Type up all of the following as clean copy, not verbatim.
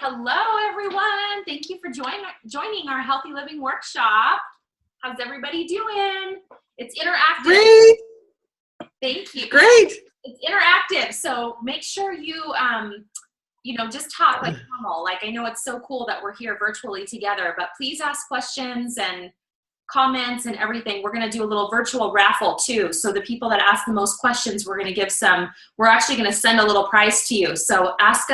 Hello, everyone. Thank you for joining our Healthy Living Workshop. How's everybody doing? It's interactive. Great. Thank you. Great. It's interactive, so make sure you, just talk like normal. Like, I know it's so cool that we're here virtually together, but please ask questions and comments and everything. We're going to do a little virtual raffle too. So the people that ask the most questions, we're going to give we're actually going to send a little prize to you. So ask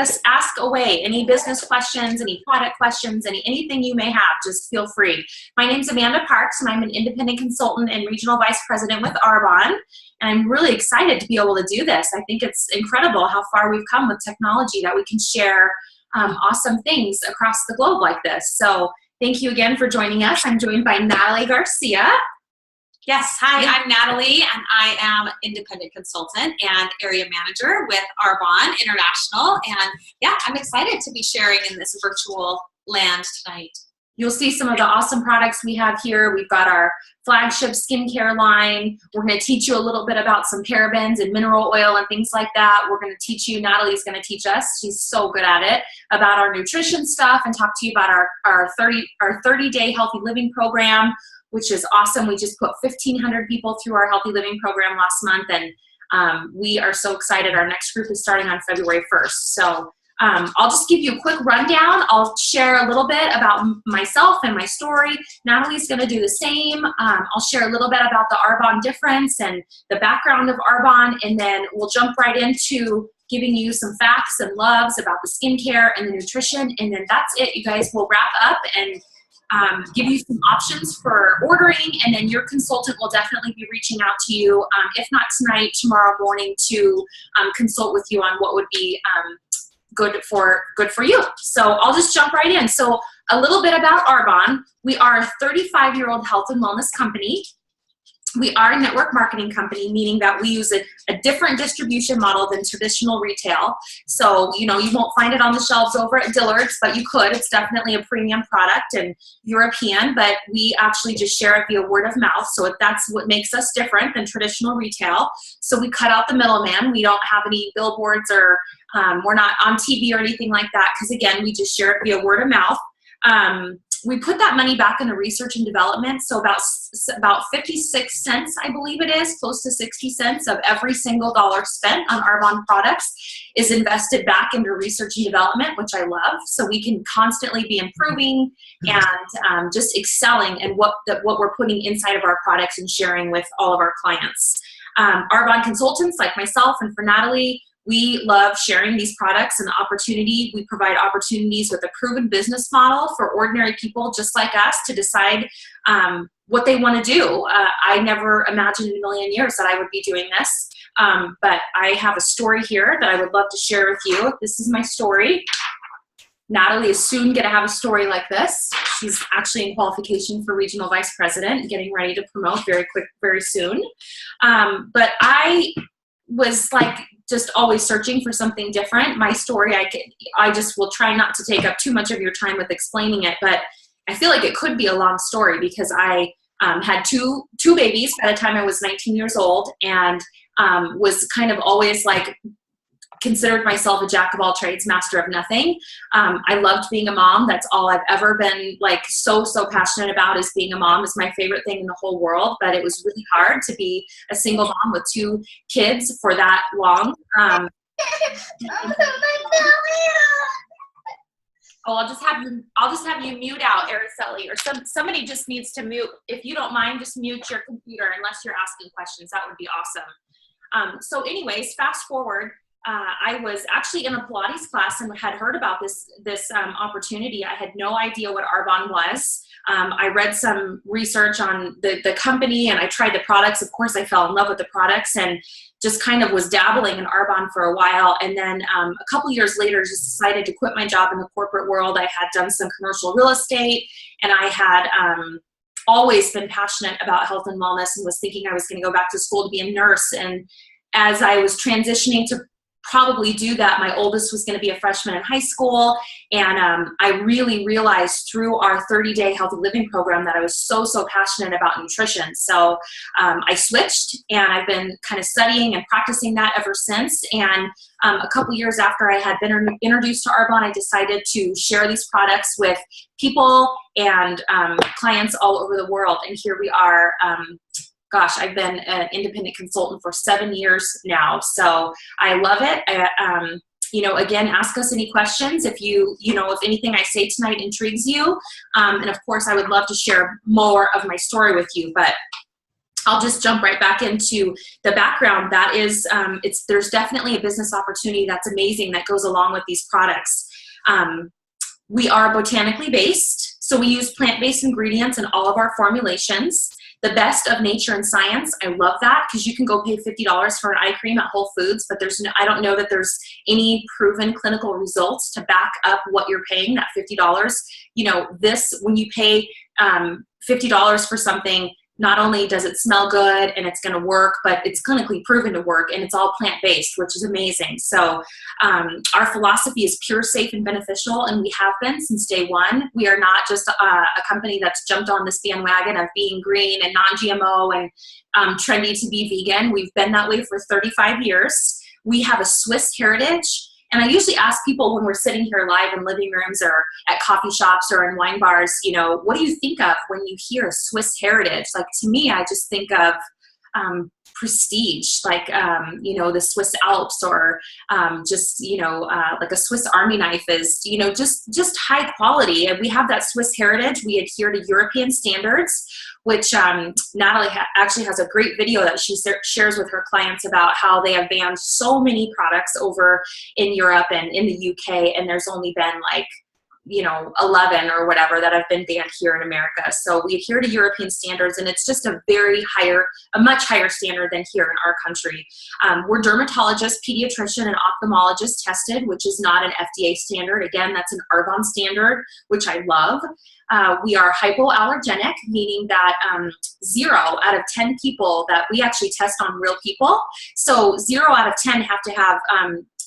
away any business questions, any product questions, anything you may have, just feel free. My name's Amanda Parks and I'm an independent consultant and regional vice president with Arbonne. And I'm really excited to be able to do this. I think it's incredible how far we've come with technology that we can share awesome things across the globe like this. So thank you again for joining us. I'm joined by Natalie Garcia. Yes, hi, I'm Natalie, and I am independent consultant and area manager with Arbonne International. And yeah, I'm excited to be sharing in this virtual land tonight. You'll see some of the awesome products we have here. We've got our flagship skincare line. We're going to teach you a little bit about some parabens and mineral oil and things like that. We're going to teach you, Natalie's going to teach us, she's so good at it, about our nutrition stuff and talk to you about our 30-day healthy living program, which is awesome. We just put 1,500 people through our healthy living program last month, and we are so excited. Our next group is starting on February 1st. So I'll just give you a quick rundown. I'll share a little bit about myself and my story. Natalie's going to do the same. I'll share a little bit about the Arbonne difference and the background of Arbonne, and then we'll jump right into giving you some facts and loves about the skincare and the nutrition, and then that's it, you guys. We'll wrap up and give you some options for ordering, and then your consultant will definitely be reaching out to you, if not tonight, tomorrow morning, to consult with you on what would be good for you. So I'll just jump right in. So a little bit about Arbonne. We are a 35-year-old health and wellness company. We are a network marketing company, meaning that we use a different distribution model than traditional retail. So, you won't find it on the shelves over at Dillard's, but you could. It's definitely a premium product and European, but we actually just share it via word of mouth. So that's what makes us different than traditional retail. So we cut out the middleman. We don't have any billboards or we're not on TV or anything like that, because again, we just share it via word of mouth. We put that money back into research and development, so about 56 cents, I believe it is, close to 60 cents of every single dollar spent on Arbonne products is invested back into research and development, which I love, so we can constantly be improving and just excelling in what we're putting inside of our products and sharing with all of our clients. Arbonne consultants like myself and for Natalie, we love sharing these products and the opportunity. We provide opportunities with a proven business model for ordinary people just like us to decide what they want to do. I never imagined in a million years that I would be doing this, but I have a story here that I would love to share with you. This is my story. Natalie is soon going to have a story like this. She's actually in qualification for regional vice president, getting ready to promote very soon. But I was just always searching for something different. My story, I just will try not to take up too much of your time with explaining it, but I feel like it could be a long story because I had two babies by the time I was 19 years old, and was kind of always considered myself a jack of all trades, master of nothing. I loved being a mom. That's all I've ever been so passionate about, is being a mom. Is my favorite thing in the whole world, but it was really hard to be a single mom with two kids for that long. I'll just have you mute out, Araceli, or somebody just needs to mute. If you don't mind, just mute your computer unless you're asking questions. That would be awesome. So anyways, fast forward. I was actually in a Pilates class and had heard about this opportunity. I had no idea what Arbonne was. I read some research on the company and I tried the products. Of course, I fell in love with the products and just kind of was dabbling in Arbonne for a while. And then a couple years later, just decided to quit my job in the corporate world. I had done some commercial real estate, and I had always been passionate about health and wellness and was thinking I was going to go back to school to be a nurse. And as I was transitioning to probably do that. My oldest was going to be a freshman in high school, and I really realized through our 30-day healthy living program that I was so passionate about nutrition. So I switched, and I've been kind of studying and practicing that ever since. And a couple years after I had been introduced to Arbonne, I decided to share these products with people and clients all over the world. And here we are. Gosh, I've been an independent consultant for 7 years now, so I love it. You know, again, ask us any questions if if anything I say tonight intrigues you. And of course, I would love to share more of my story with you, but I'll just jump right back into the background. That is, there's definitely a business opportunity that's amazing that goes along with these products. We are botanically based, so we use plant-based ingredients in all of our formulations. The best of nature and science. I love that, because you can go pay $50 for an eye cream at Whole Foods, but I don't know that there's any proven clinical results to back up what you're paying, that $50. You know, when you pay $50 for something, not only does it smell good and it's going to work, but it's clinically proven to work, and it's all plant-based, which is amazing. So our philosophy is pure, safe, and beneficial, and we have been since day one. We are not just a company that's jumped on this bandwagon of being green and non-GMO and trendy to be vegan. We've been that way for 35 years. We have a Swiss heritage. And I usually ask people when we're sitting here live in living rooms or at coffee shops or in wine bars, you know, what do you think of when you hear Swiss heritage? Like, to me, I just think of prestige, like, the Swiss Alps, or like a Swiss Army knife is, just high quality. And we have that Swiss heritage. We adhere to European standards, which Natalie actually has a great video that she shares with her clients about how they have banned so many products over in Europe and in the UK, and there's only been like 11 or whatever that have been banned here in America. So we adhere to European standards, and it's just a much higher standard than here in our country. We're dermatologist, pediatrician, and ophthalmologist tested, which is not an FDA standard. Again, that's an Arbonne standard, which I love. We are hypoallergenic, meaning that 0 out of 10 people that we actually test on real people. So 0 out of 10 have to have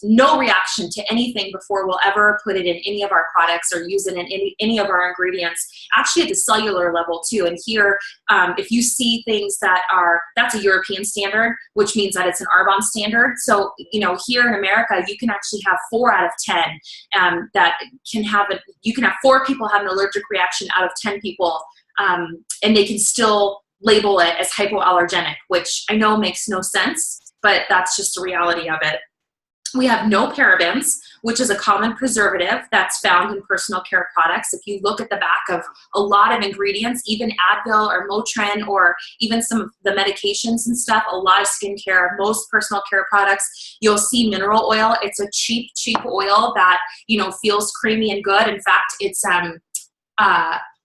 no reaction to anything before we'll ever put it in any of our products or use it in any of our ingredients, actually at the cellular level too. And here, if you see things that's a European standard, which means that it's an Arbonne standard. So, here in America, you can actually have 4 out of 10 you can have 4 people have an allergic reaction out of 10 people, and they can still label it as hypoallergenic, which I know makes no sense, but that's just the reality of it. We have no parabens, which is a common preservative that's found in personal care products. If you look at the back of a lot of ingredients, even Advil or Motrin, or even some of the medications and stuff, a lot of skincare, most personal care products, you'll see mineral oil. It's a cheap oil that, feels creamy and good. In fact, it's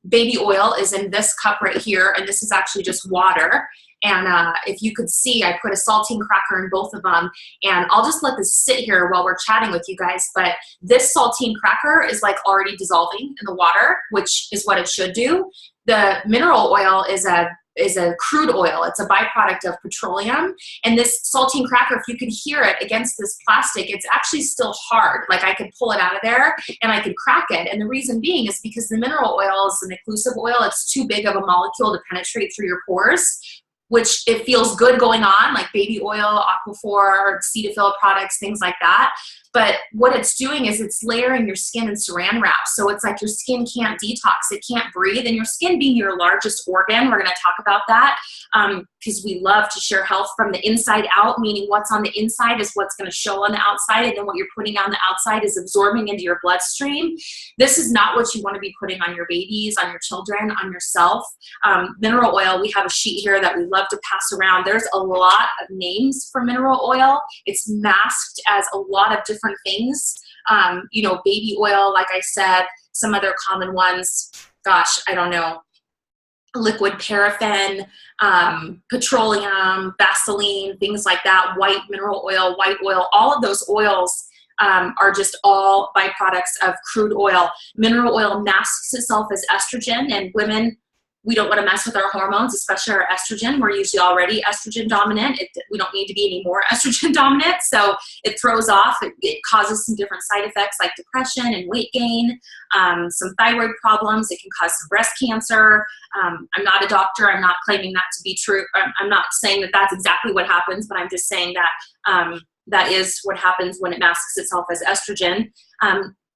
baby oil is in this cup right here, and this is actually just water. And if you could see, I put a saltine cracker in both of them, and I'll just let this sit here while we're chatting with you guys. But this saltine cracker is like already dissolving in the water, which is what it should do. The mineral oil is a crude oil. It's a byproduct of petroleum. And this saltine cracker, if you could hear it against this plastic, it's actually still hard. Like, I could pull it out of there and I could crack it. And the reason being is because the mineral oil is an occlusive oil. It's too big of a molecule to penetrate through your pores, which it feels good going on, like baby oil, Aquaphor, Cetaphil products, things like that. But what it's doing is it's layering your skin in saran wrap. So it's like your skin can't detox. It can't breathe. And your skin being your largest organ, we're going to talk about that because we love to share health from the inside out, meaning what's on the inside is what's going to show on the outside. And then what you're putting on the outside is absorbing into your bloodstream. This is not what you want to be putting on your babies, on your children, on yourself. Mineral oil, we have a sheet here that we love to pass around. There's a lot of names for mineral oil. It's masked as a lot of different things. Baby oil, like I said, some other common ones, gosh, I don't know, liquid paraffin, petroleum, Vaseline, things like that, white mineral oil, white oil, all of those oils are just all byproducts of crude oil. Mineral oil masks itself as estrogen, and women we don't want to mess with our hormones, especially our estrogen. We're usually already estrogen dominant. We don't need to be any more estrogen dominant. So it throws off, it causes some different side effects like depression and weight gain, some thyroid problems. It can cause some breast cancer. I'm not a doctor. I'm not claiming that to be true. I'm not saying that that's exactly what happens, but I'm just saying that that is what happens when it masks itself as estrogen.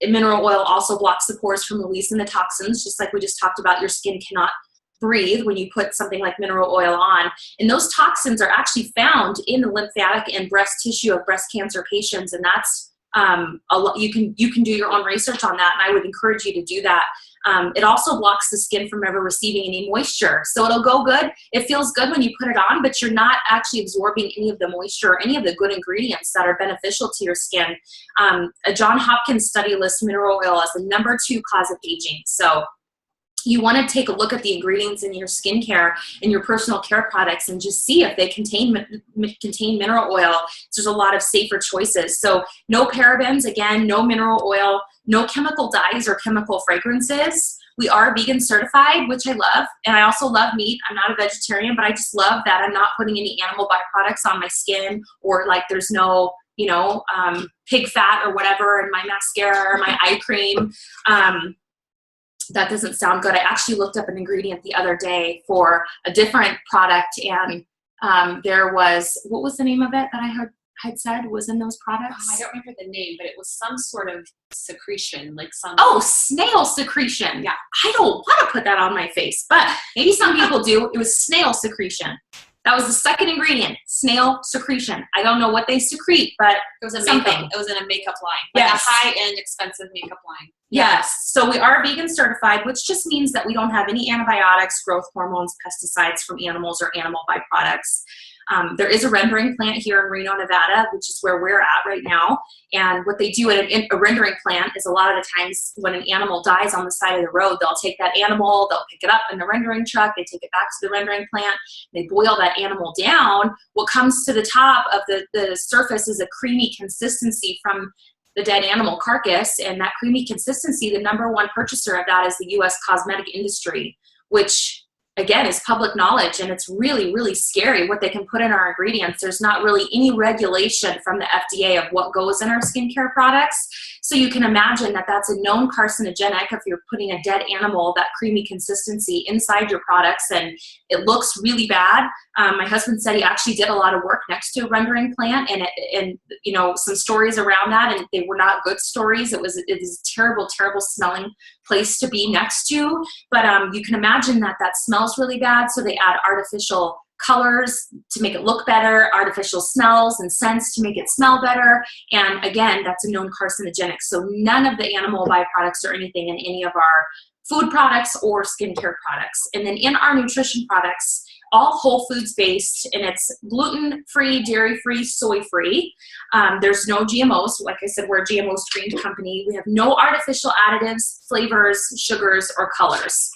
Mineral oil also blocks the pores from releasing the toxins, just like we just talked about. Your skin cannot breathe when you put something like mineral oil on. And those toxins are actually found in the lymphatic and breast tissue of breast cancer patients. And that's you can do your own research on that, and I would encourage you to do that. It also blocks the skin from ever receiving any moisture. So it'll go good. It feels good when you put it on, but you're not actually absorbing any of the moisture or any of the good ingredients that are beneficial to your skin. A Johns Hopkins study lists mineral oil as the #2 cause of aging. So you want to take a look at the ingredients in your skincare and your personal care products and just see if they contain mineral oil. So there's a lot of safer choices. So no parabens, again, no mineral oil, no chemical dyes or chemical fragrances. We are vegan certified, which I love. And I also love meat. I'm not a vegetarian, but I just love that I'm not putting any animal byproducts on my skin, or like there's no, pig fat or whatever in my mascara or my eye cream. That doesn't sound good. I actually looked up an ingredient the other day for a different product, and there was, what was the name of it that I had said was in those products? I don't remember the name, but it was some sort of secretion, like some. Oh, snail secretion. Yeah, I don't want to put that on my face, but maybe some people do. It was snail secretion. That was the second ingredient, snail secretion. I don't know what they secrete, but it was something. It was in a makeup line, like yes. A high-end, expensive makeup line. Yes. So we are vegan certified, which just means that we don't have any antibiotics, growth hormones, pesticides from animals, or animal byproducts. There is a rendering plant here in Reno, Nevada, which is where we're at right now. And what they do at a rendering plant is a lot of the times when an animal dies on the side of the road, they'll take that animal, they'll pick it up in the rendering truck, they take it back to the rendering plant, they boil that animal down. What comes to the top of the surface is a creamy consistency from the dead animal carcass, and that creamy consistency, the #1 purchaser of that is the U.S. cosmetic industry, which again is public knowledge, and it's really, really scary what they can put in our ingredients. There's not really any regulation from the FDA of what goes in our skincare products. So you can imagine that that's a known carcinogenic if you're putting a dead animal, that creamy consistency, inside your products, and it looks really bad. My husband said he actually did a lot of work next to a rendering plant, and some stories around that, and they were not good stories. It was a terrible, terrible smelling place to be next to. But you can imagine that smells really bad, so they add artificial colors to make it look better, artificial smells and scents to make it smell better, and again, that's a known carcinogenic. So none of the animal byproducts or anything in any of our food products or skincare products. And then in our nutrition products, all whole foods based, and it's gluten-free, dairy-free, soy-free. There's no GMOs. Like I said, we're a GMO screened company. We have no artificial additives, flavors, sugars, or colors.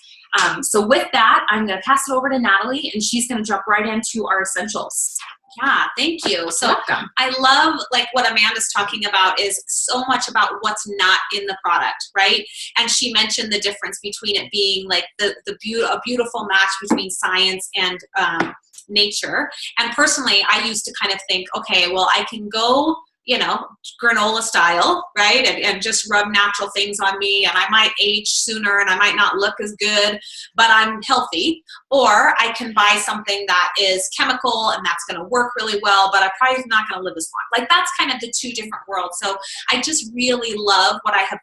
So with that, I'm going to pass it over to Natalie, and she's going to jump right into our essentials. Yeah, thank you. So I love, like, what Amanda's talking about is so much about what's not in the product, right? And she mentioned the difference between it being like a beautiful match between science and nature. And personally, I used to kind of think, okay, well, I can go, granola style, right? And just rub natural things on me, and I might age sooner and I might not look as good, but I'm healthy. Or I can buy something that is chemical and that's going to work really well, but I'm probably not going to live as long. Like, that's kind of the two different worlds. So I just really love what I have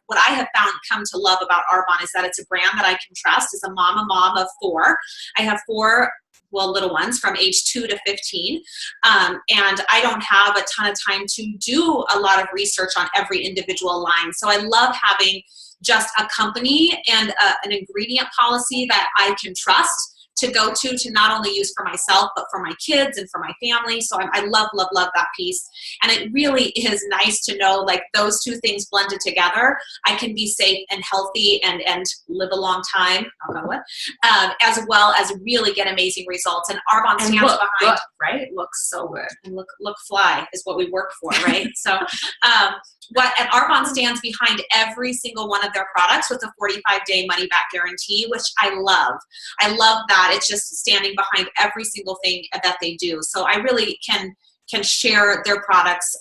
come to love about Arbonne is that it's a brand that I can trust. As a mom of 4, I have 4 little ones from age 2 to 15. And I don't have a ton of time to do a lot of research on every individual line. So I love having just a company and an ingredient policy that I can trust to go to not only use for myself, but for my kids and for my family. So I love, love, love that piece. And it really is nice to know, like, those two things blended together, I can be safe and healthy and live a long time, as well as really get amazing results. And Arbonne stands behind. Good, right? It looks so good. And look fly is what we work for, right? So and Arbonne stands behind every single one of their products with a 45-day money-back guarantee, which I love. I love that. It's just standing behind every single thing that they do. So I really can share their products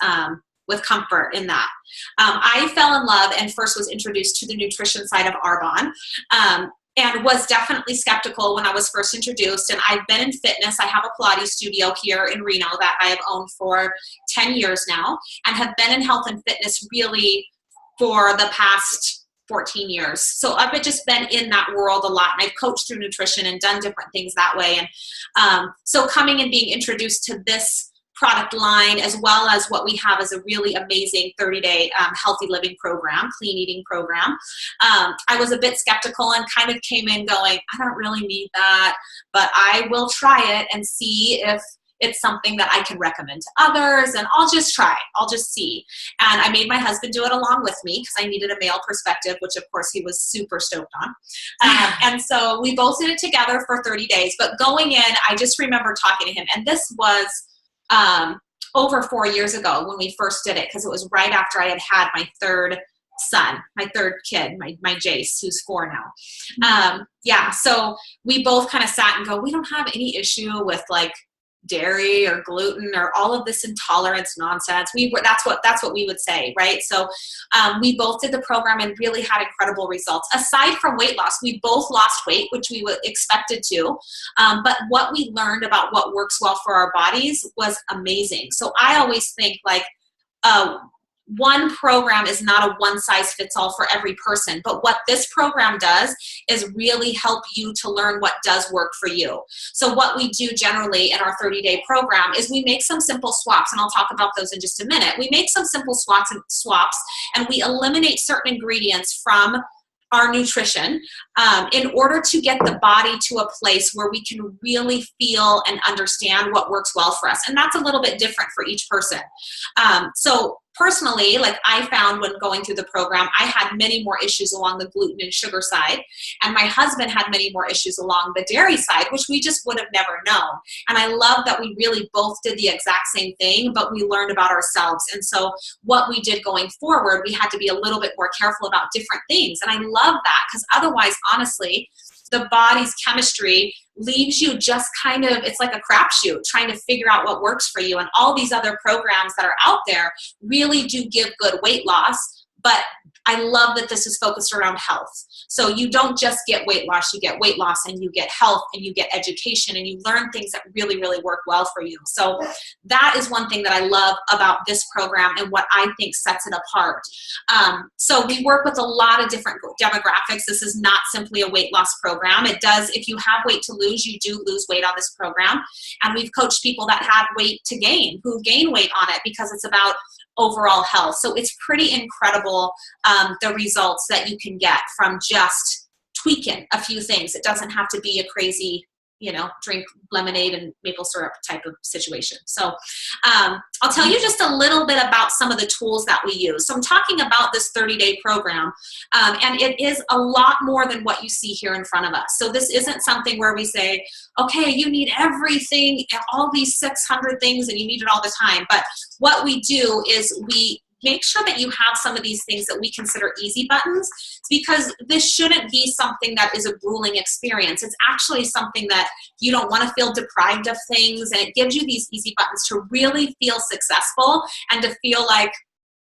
with comfort in that. I fell in love and first was introduced to the nutrition side of Arbonne. And was definitely skeptical when I was first introduced. And I've been in fitness. I have a Pilates studio here in Reno that I have owned for 10 years now, and have been in health and fitness really for the past 14 years. So I've just been in that world a lot, and I've coached through nutrition and done different things that way. And so coming and being introduced to this product line, as well as what we have is a really amazing 30-day healthy living program, clean eating program. I was a bit skeptical and kind of came in going, I don't really need that, but I will try it and see if it's something that I can recommend to others, and I'll just try. I'll just see. And I made my husband do it along with me because I needed a male perspective, which of course he was super stoked on. And so we both did it together for 30 days. But going in, I just remember talking to him, and this was over 4 years ago when we first did it, because it was right after I had my third son, my third kid, my Jace, who's 4 now. Yeah, so we both kind of sat and go, we don't have any issue with like dairy or gluten or all of this intolerance nonsense. That's what we would say, right? So we both did the program and really had incredible results. Aside from weight loss, we both lost weight, which we expected to. But what we learned about what works well for our bodies was amazing. So I always think like one program is not a one-size-fits-all for every person, but what this program does is really help you to learn what does work for you. So what we do generally in our 30-day program is we make some simple swaps, and I'll talk about those in just a minute. We make some simple swaps, and we eliminate certain ingredients from our nutrition in order to get the body to a place where we can really feel and understand what works well for us. And that's a little bit different for each person. So personally, like I found when going through the program, I had many more issues along the gluten and sugar side, and my husband had many more issues along the dairy side, which we just would have never known. And I love that we really both did the exact same thing, but we learned about ourselves. And so what we did going forward, we had to be a little bit more careful about different things. And I love that, because otherwise, honestly, the body's chemistry leaves you just kind of, it's like a crapshoot trying to figure out what works for you. And all these other programs that are out there really do give good weight loss, but I love that this is focused around health. So you don't just get weight loss, you get weight loss and you get health and you get education and you learn things that really, really work well for you. So that is one thing that I love about this program and what I think sets it apart. So we work with a lot of different demographics. This is not simply a weight loss program. It does, if you have weight to lose, you do lose weight on this program. And we've coached people that have weight to gain, who gain weight on it, because it's about overall health. So it's pretty incredible, the results that you can get from just tweaking a few things. It doesn't have to be a crazy, drink lemonade and maple syrup type of situation. So I'll tell you just a little bit about some of the tools that we use. So I'm talking about this 30-day program, and it is a lot more than what you see here in front of us. So this isn't something where we say, okay, you need everything, all these 600 things, and you need it all the time. But what we do is we make sure that you have some of these things that we consider easy buttons, because this shouldn't be something that is a grueling experience. It's actually something that you don't want to feel deprived of things, and it gives you these easy buttons to really feel successful and to feel like,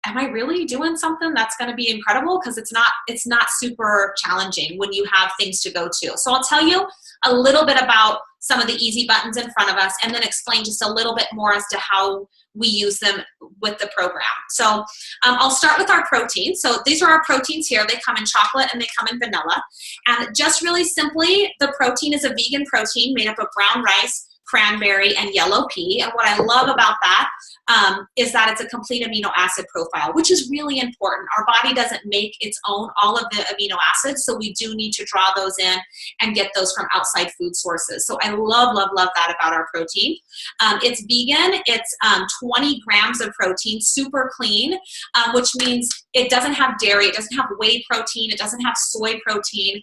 am I really doing something that's going to be incredible? Because it's not super challenging when you have things to go to. So I'll tell you a little bit about some of the easy buttons in front of us, and then explain just a little bit more as to how we use them with the program. So I'll start with our protein. So these are our proteins here. They come in chocolate and they come in vanilla. And just really simply, the protein is a vegan protein made up of brown rice, cranberry, and yellow pea. And what I love about that is that it's a complete amino acid profile, which is really important. Our body doesn't make its own all of the amino acids, so we do need to draw those in and get those from outside food sources. So I love, love, love that about our protein. It's vegan. It's 20 grams of protein, super clean, which means It doesn't have dairy. It doesn't have whey protein. It doesn't have soy protein.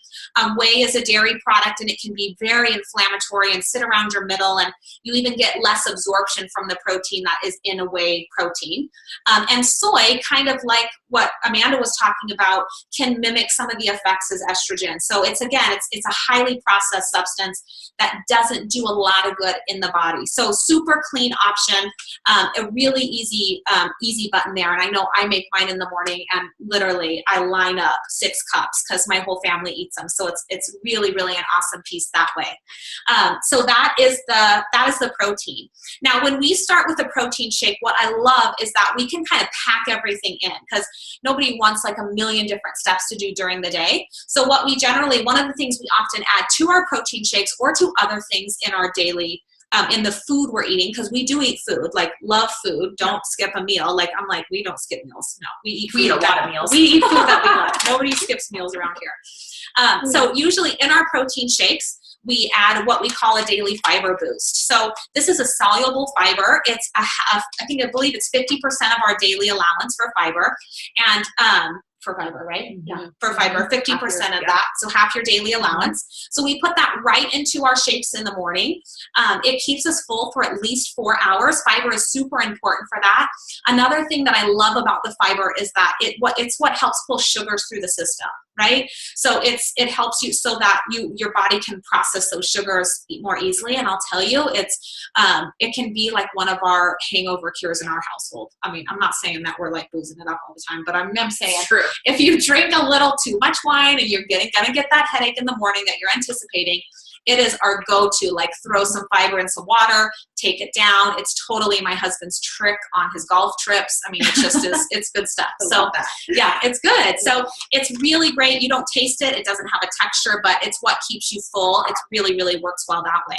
Whey is a dairy product, and it can be very inflammatory and sit around your middle, and you even get less absorption from the protein that is in a whey protein. And soy, kind of like what Amanda was talking about, can mimic some of the effects as estrogen. So it's, again, it's a highly processed substance that doesn't do a lot of good in the body. So super clean option, a really easy button there. And I know I make mine in the morning, and literally I line up 6 cups because my whole family eats them. So it's really, really an awesome piece that way. So that is the protein. Now, when we start with a protein shake, what I love is that we can kind of pack everything in, because nobody wants like a million different steps to do during the day. So what we generally, one of the things we often add to our protein shakes or to other things in our daily, in the food we're eating, because we do eat food, like love food, don't skip a meal. Like, I'm like, we don't skip meals. No, we eat a lot of meals. We eat food that we love. Nobody skips meals around here. So usually in our protein shakes, we add what we call a daily fiber boost. So this is a soluble fiber. It's I believe it's 50% of our daily allowance for fiber. And for fiber, right? Yeah. For fiber, 50% of that. So half your daily allowance. So we put that right into our shakes in the morning. It keeps us full for at least 4 hours. Fiber is super important for that. Another thing that I love about the fiber is that it's what helps pull sugars through the system, right? So it helps you so that your body can process those sugars more easily. And I'll tell you, it can be like one of our hangover cures in our household. I mean, I'm not saying that we're like boozing it up all the time, but I'm saying True. If you drink a little too much wine and you're gonna get that headache in the morning that you're anticipating, it is our go-to. Like, throw some fiber in some water, take it down. It's totally my husband's trick on his golf trips. I mean, it just is, it's good stuff. So yeah, it's good. So it's really great. You don't taste it. It doesn't have a texture, but it's what keeps you full. It really, really works well that way.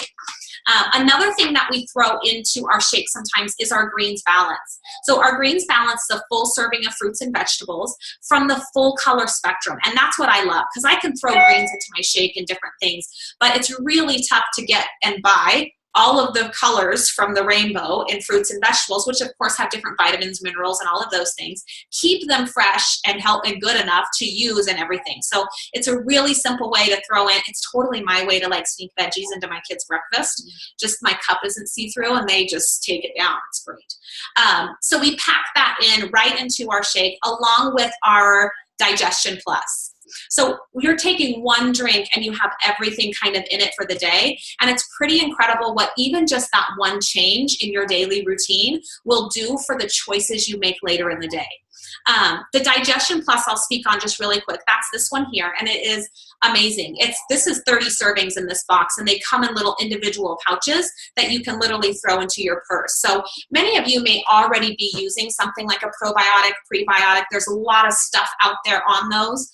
Another thing that we throw into our shake sometimes is our greens balance. So our greens balance is a full serving of fruits and vegetables from the full color spectrum. And that's what I love, because I can throw greens into my shake and different things, but it's really tough to get and buy all of the colors from the rainbow in fruits and vegetables, which of course have different vitamins, minerals, and all of those things. Keep them fresh and healthy and good enough to use and everything. So it's a really simple way to throw in. It's totally my way to like sneak veggies into my kids' breakfast. Just my cup isn't see-through and they just take it down. It's great. So we pack that in right into our shake along with our Digestion Plus. So you're taking one drink and you have everything kind of in it for the day. And it's pretty incredible what even just that one change in your daily routine will do for the choices you make later in the day. The Digestion Plus I'll speak on just really quick. That's this one here, and it is amazing. This is 30 servings in this box, and they come in little individual pouches that you can literally throw into your purse. So many of you may already be using something like a probiotic, prebiotic. There's a lot of stuff out there on those.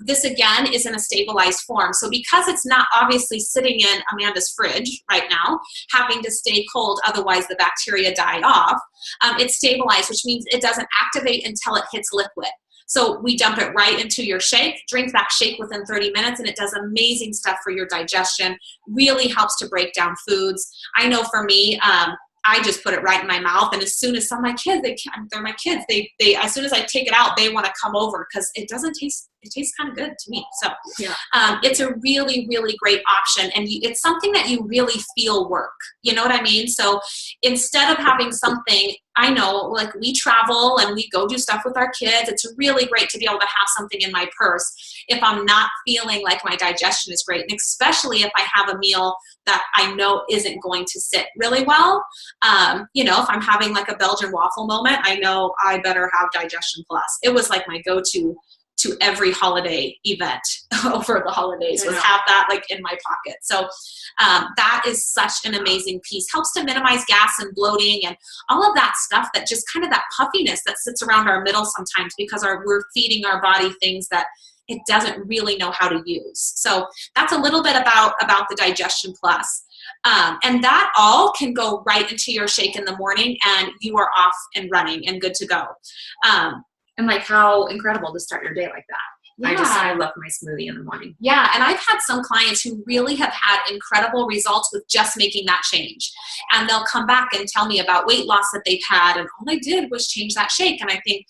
This again is in a stabilized form. So because it's not obviously sitting in Amanda's fridge right now, having to stay cold, otherwise the bacteria die off, it's stabilized, which means it doesn't activate until it hits liquid. So we dump it right into your shake, drink that shake within 30 minutes, and it does amazing stuff for your digestion, really helps to break down foods. I know for me, I just put it right in my mouth, and as soon as they're my kids, they as soon as I take it out, they want to come over because it tastes kind of good to me. So yeah. It's a really, really great option, and it's something that you really feel work. You know what I mean? So instead of having something, I know, like we travel and we go do stuff with our kids, it's really great to be able to have something in my purse if I'm not feeling like my digestion is great, and especially if I have a meal that I know isn't going to sit really well. If I'm having like a Belgian waffle moment, I know I better have Digestion Plus. It was like my go-to to every holiday event over the holidays, was have that like in my pocket. So that is such an amazing piece. Helps to minimize gas and bloating and all of that stuff, that just kind of that puffiness that sits around our middle sometimes because we're feeding our body things that it doesn't really know how to use. So that's a little bit about the Digestion Plus. And that all can go right into your shake in the morning, and you are off and running and good to go. And like, how incredible to start your day like that. Yeah. I love my smoothie in the morning. Yeah, and I've had some clients who really have had incredible results with just making that change. And they'll come back and tell me about weight loss that they've had, and all I did was change that shake. And I think,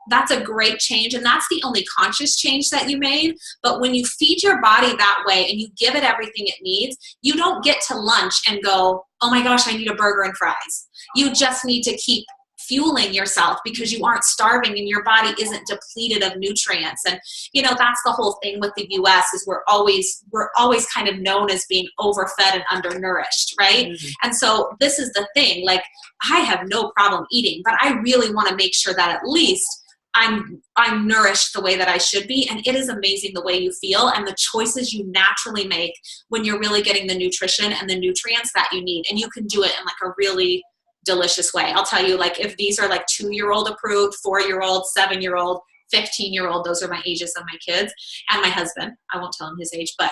that's a great change. And that's the only conscious change that you made. But when you feed your body that way and you give it everything it needs, you don't get to lunch and go, oh my gosh, I need a burger and fries. You just need to keep fueling yourself because you aren't starving and your body isn't depleted of nutrients. And that's the whole thing with the US is we're always kind of known as being overfed and undernourished, right? Mm-hmm. And so this is the thing, like I have no problem eating, but I really want to make sure that at least I'm nourished the way that I should be. And it is amazing the way you feel and the choices you naturally make when you're really getting the nutrition and the nutrients that you need. And you can do it in like a really delicious way. I'll tell you, like if these are like 2-year-old approved, 4-year-old, 7-year-old, 15-year-old, those are my ages of my kids and my husband. I won't tell him his age, but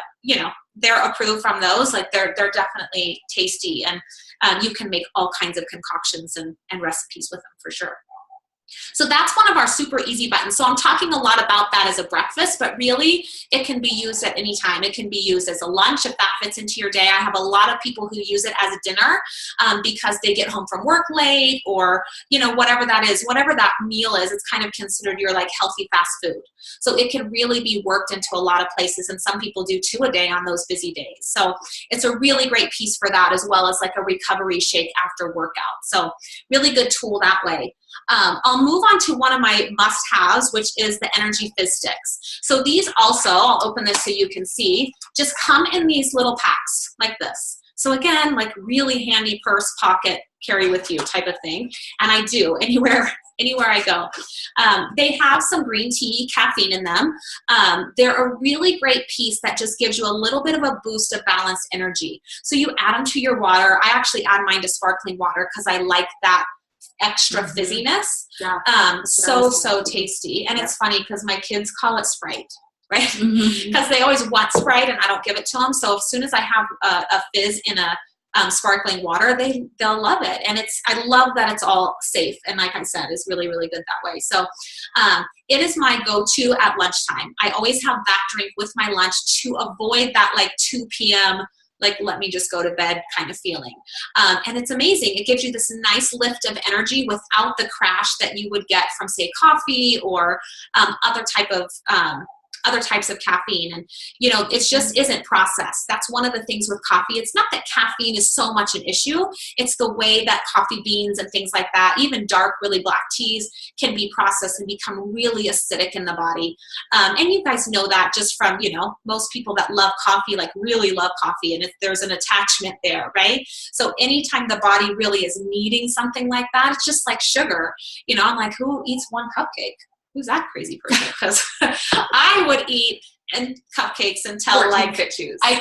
they're approved from those. Like they're definitely tasty, and you can make all kinds of concoctions and recipes with them for sure. So that's one of our super easy buttons. So I'm talking a lot about that as a breakfast, but really it can be used at any time. It can be used as a lunch if that fits into your day. I have a lot of people who use it as a dinner because they get home from work late or, whatever that is, whatever that meal is, it's kind of considered your like healthy fast food. So it can really be worked into a lot of places, and some people do 2 a day on those busy days. So it's a really great piece for that, as well as like a recovery shake after workout. So really good tool that way. I'll move on to one of my must-haves, which is the Energy Fizz Sticks. So these also, I'll open this so you can see, just come in these little packs like this. So again, like really handy purse, pocket, carry with you type of thing. And I do anywhere I go. They have some green tea caffeine in them. They're a really great piece that just gives you a little bit of a boost of balanced energy. So you add them to your water. I actually add mine to sparkling water because I like that extra fizziness. Yeah. So tasty. And it's funny because my kids call it Sprite, right? Because they always want Sprite and I don't give it to them. So as soon as I have a fizz in a sparkling water, they'll love it. And I love that it's all safe. And like I said, it's really, really good that way. So it is my go-to at lunchtime. I always have that drink with my lunch to avoid that like 2 p.m. like let me just go to bed kind of feeling. And it's amazing. It gives you this nice lift of energy without the crash that you would get from, say, coffee or other types of caffeine. And, it just isn't processed. That's one of the things with coffee. It's not that caffeine is so much an issue. It's the way that coffee beans and things like that, even dark, really black teas, can be processed and become really acidic in the body. And you guys know that just from, most people that love coffee, like really love coffee. And if there's an attachment there, right? So anytime the body really is needing something like that, it's just like sugar. I'm like, who eats 1 cupcake? Who's that crazy person? Because I would eat cupcakes until I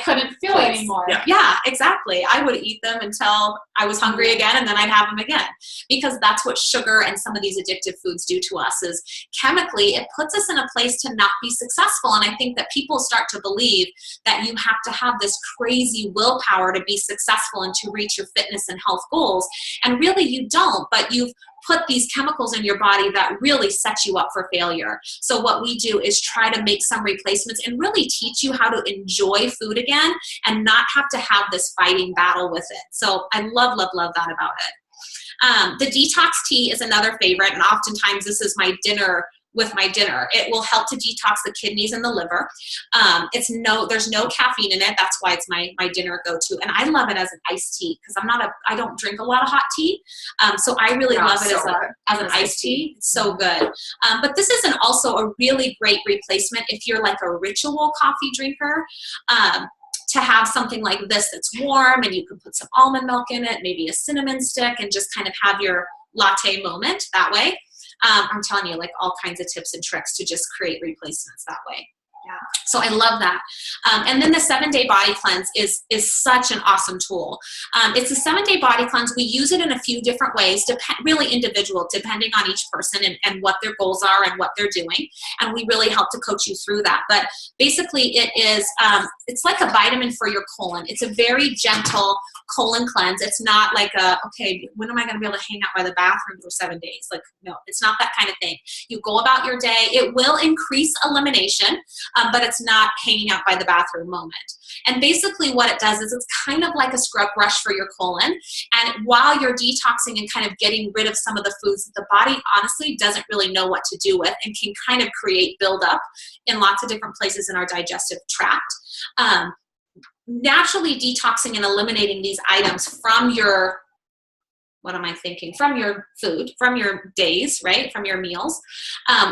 couldn't feel it anymore. Yeah, exactly. I would eat them until I was hungry again, and then I'd have them again. Because that's what sugar and some of these addictive foods do to us, is chemically it puts us in a place to not be successful. And I think that people start to believe that you have to have this crazy willpower to be successful and to reach your fitness and health goals. And really you don't, but you've put these chemicals in your body that really set you up for failure. So what we do is try to make some replacements and really teach you how to enjoy food again and not have to have this fighting battle with it. So I love, love, love that about it. The detox tea is another favorite, and oftentimes this is my dinner with my dinner. It will help to detox the kidneys and the liver. There's no caffeine in it. That's why it's my dinner go-to. And I love it as an iced tea because I don't drink a lot of hot tea. So I really love it as an iced tea. It's so good. But this is also a really great replacement if you're like a ritual coffee drinker. To have something like this that's warm, and you can put some almond milk in it, maybe a cinnamon stick, and just kind of have your latte moment that way. I'm telling you, like all kinds of tips and tricks to just create replacements that way. Yeah. So I love that. And then the 7-day body cleanse is such an awesome tool. It's a 7-day body cleanse. We use it in a few different ways, really individual, depending on each person and what their goals are and what they're doing. And we really help to coach you through that. But basically it is, it's like a vitamin for your colon. It's a very gentle colon cleanse. It's not like okay, when am I going to be able to hang out by the bathroom for 7 days? Like, no, it's not that kind of thing. You go about your day. It will increase elimination. But it's not hanging out by the bathroom moment. And basically what it does is it's kind of like a scrub brush for your colon. And while you're detoxing and kind of getting rid of some of the foods that the body honestly doesn't really know what to do with and can kind of create buildup in lots of different places in our digestive tract, naturally detoxing and eliminating these items from your, from your food, from your days, right? From your meals,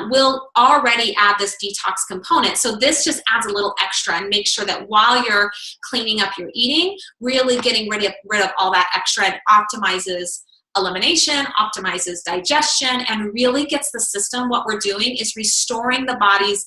will already add this detox component. So this just adds a little extra and makes sure that while you're cleaning up your eating, really getting rid of all that extra, and optimizes elimination, optimizes digestion, and really gets the system. What we're doing is restoring the body's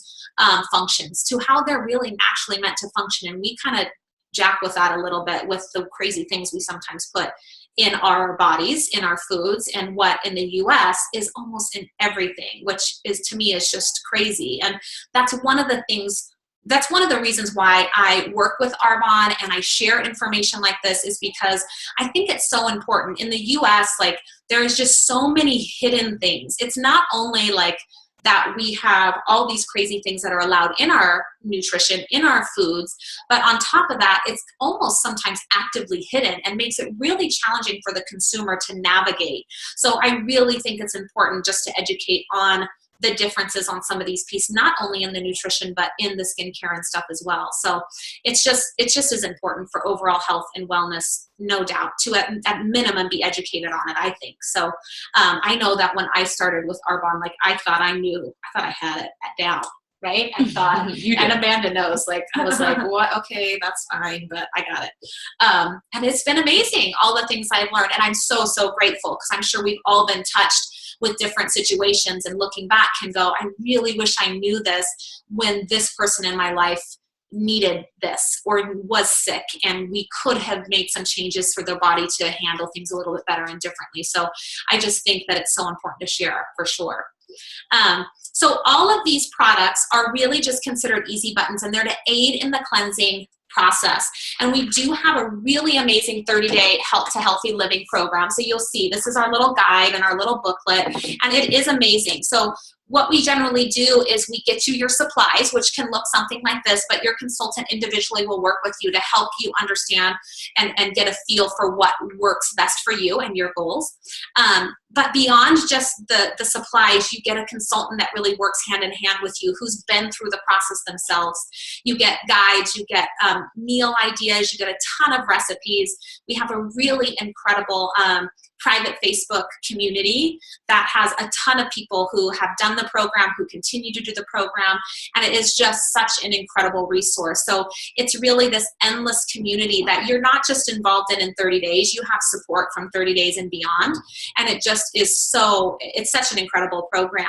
functions to how they're really naturally meant to function. And we kind of jack with that a little bit with the crazy things we sometimes put in our bodies, in our foods, and what in the US is almost in everything, which is, to me, is just crazy. And that's one of the things, that's one of the reasons why I work with Arbonne and I share information like this, is because I think it's so important. In the US, like, there's just so many hidden things. It's not only like that we have all these crazy things that are allowed in our nutrition, in our foods, but on top of that, it's almost sometimes actively hidden and makes it really challenging for the consumer to navigate. So I really think it's important just to educate on the differences on some of these pieces, not only in the nutrition, but in the skincare and stuff as well. So it's just as important for overall health and wellness, no doubt, to at minimum be educated on it, I think. So I know that when I started with Arbonne, like, I thought I had it down, right? I thought, and Amanda knows, like, I was like, what? Okay, that's fine, but I got it. And it's been amazing, all the things I've learned. And I'm so, so grateful, because I'm sure we've all been touched with different situations, and looking back can go, I really wish I knew this when this person in my life needed this or was sick, and we could have made some changes for their body to handle things a little bit better and differently. So I just think that it's so important to share, for sure. So all of these products are really just considered easy buttons, and they're to aid in the cleansing process. And we do have a really amazing 30-day Health to Healthy Living program. So you'll see, this is our little guide and our little booklet, and it is amazing. So what we generally do is we get you your supplies, which can look something like this, but your consultant individually will work with you to help you understand and get a feel for what works best for you and your goals. But beyond just the supplies, you get a consultant that really works hand in hand with you, who's been through the process themselves. You get guides, you get meal ideas, you get a ton of recipes. We have a really incredible private Facebook community that has a ton of people who have done the program, who continue to do the program, and it is just such an incredible resource. So it's really this endless community that you're not just involved in 30 days, you have support from 30 days and beyond, and it just is it's such an incredible program.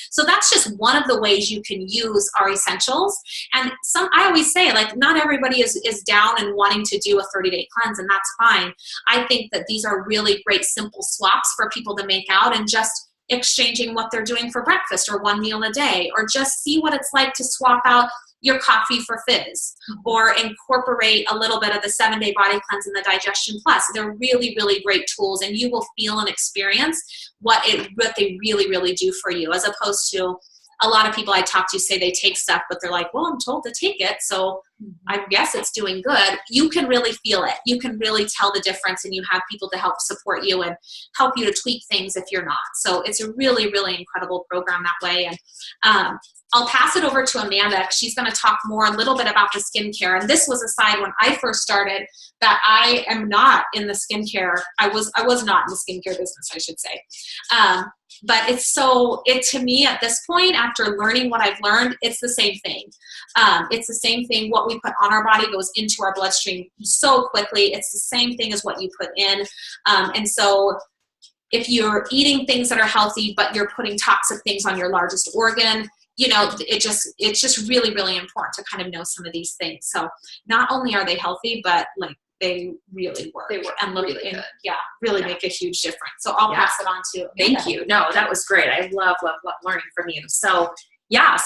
So that's just one of the ways you can use our essentials. And I always say, like, not everybody is down and wanting to do a 30-day cleanse, and that's fine. I think that these are really great simple swaps for people to make out, and just exchanging what they're doing for breakfast or one meal a day, or just see what it's like to swap out your coffee for fizz, or incorporate a little bit of the 7-day body cleanse and the digestion plus. They're really, really great tools, and you will feel and experience what they really, really do for you, as opposed to a lot of people I talk to say they take stuff, but they're like, well, I'm told to take it, so I guess it's doing good. You can really feel it. You can really tell the difference, and you have people to help support you and help you to tweak things if you're not. So it's a really, really incredible program that way. And I'll pass it over to Amanda. She's going to talk more a little bit about the skincare. And this was a side when I first started that I am not in the skincare. I was not in the skincare business, I should say. But to me at this point, after learning what I've learned, it's the same thing. It's the same thing. What we put on our body goes into our bloodstream so quickly. It's the same thing as what you put in. And so if you're eating things that are healthy, but you're putting toxic things on your largest organ, it's just really, really important to kind of know some of these things. So not only are they healthy, but like they really work. They work and really good. Yeah, really make a huge difference. So I'll pass it on to Amanda. Thank you. No, that was great. I love learning from you. So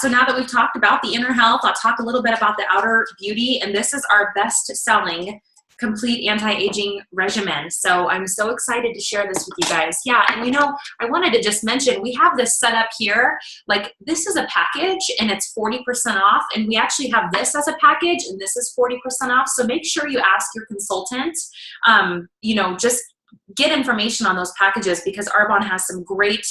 so now that we've talked about the inner health, I'll talk a little bit about the outer beauty. And this is our best selling complete anti-aging regimen. So I'm so excited to share this with you guys. Yeah, and you know, I wanted to just mention, we have this set up here. Like, this is a package and it's 40% off, and we actually have this as a package and this is 40% off. So make sure you ask your consultant, you know, just get information on those packages, because Arbonne has some great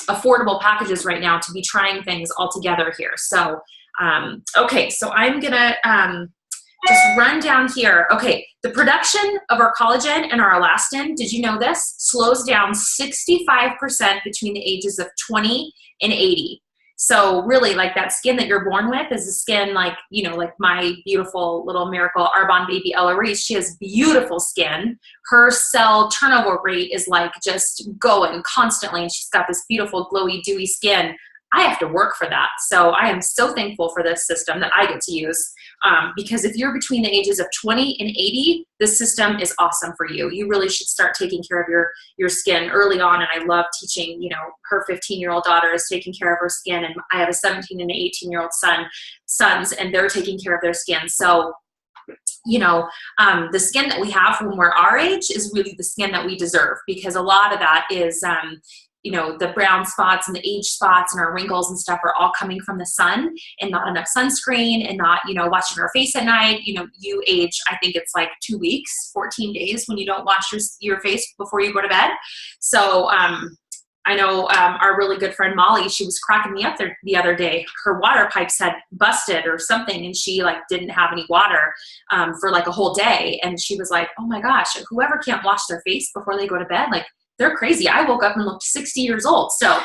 affordable packages right now to be trying things all together here. So, okay, so I'm gonna just run down here. Okay, the production of our collagen and our elastin, did you know this, slows down 65% between the ages of 20 and 80. So really, like, that skin that you're born with is a skin like, you know, like my beautiful little miracle Arbonne baby Ella Reese. She has beautiful skin. Her cell turnover rate is like just going constantly, and she's got this beautiful glowy dewy skin. I have to work for that. So I am so thankful for this system that I get to use, because if you're between the ages of 20 and 80, this system is awesome for you. You really should start taking care of your skin early on. And I love teaching, you know, her 15-year-old daughter is taking care of her skin, and I have a 17 and an 18-year-old sons, and they're taking care of their skin. So, you know, the skin that we have when we're our age is really the skin that we deserve, because a lot of that is, you know, the brown spots and the age spots and our wrinkles and stuff are all coming from the sun and not enough sunscreen and not, you know, washing our face at night. You know, you age, I think it's like 2 weeks, 14 days when you don't wash your face before you go to bed. So, I know our really good friend Molly, she was cracking me up there the other day. Her water pipes had busted or something, and she like didn't have any water for like a whole day. And she was like, oh my gosh, whoever can't wash their face before they go to bed, like, they're crazy. I woke up and looked 60 years old. So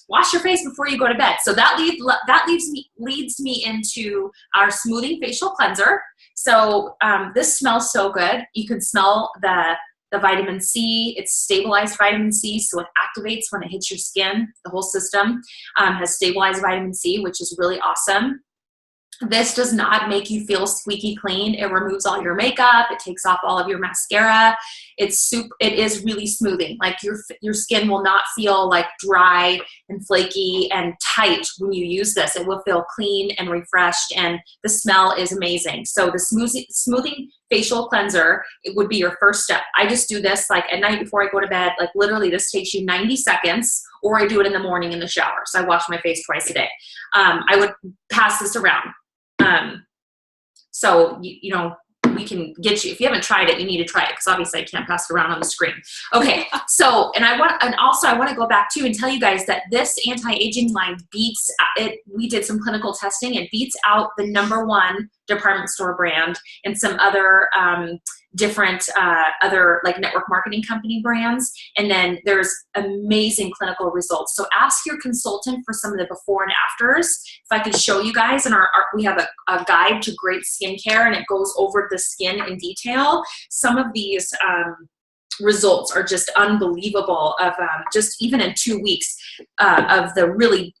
wash your face before you go to bed. So that leads me into our smoothing facial cleanser. So this smells so good. You can smell the vitamin C. It's stabilized vitamin C, so it activates when it hits your skin. The whole system has stabilized vitamin C, which is really awesome. This does not make you feel squeaky clean. It removes all your makeup. It takes off all of your mascara. It is really smoothing. Like, your skin will not feel like dry and flaky and tight when you use this. It will feel clean and refreshed, and the smell is amazing. So the smoothing facial cleanser, it would be your first step. I just do this like at night before I go to bed. Like, literally, this takes you 90 seconds, or I do it in the morning in the shower. So I wash my face twice a day. I would pass this around. So, you know, we can get you, if you haven't tried it, you need to try it, because obviously I can't pass it around on the screen. Okay, so, and I want to go back too and tell you guys that this anti-aging line beats it. We did some clinical testing. It beats out the #1 department store brand and some other different other like network marketing company brands. And then there's amazing clinical results. So ask your consultant for some of the before and afters. If I could show you guys, and we have a guide to great skincare, and it goes over the skin in detail. Some of these results are just unbelievable, of just even in 2 weeks of the really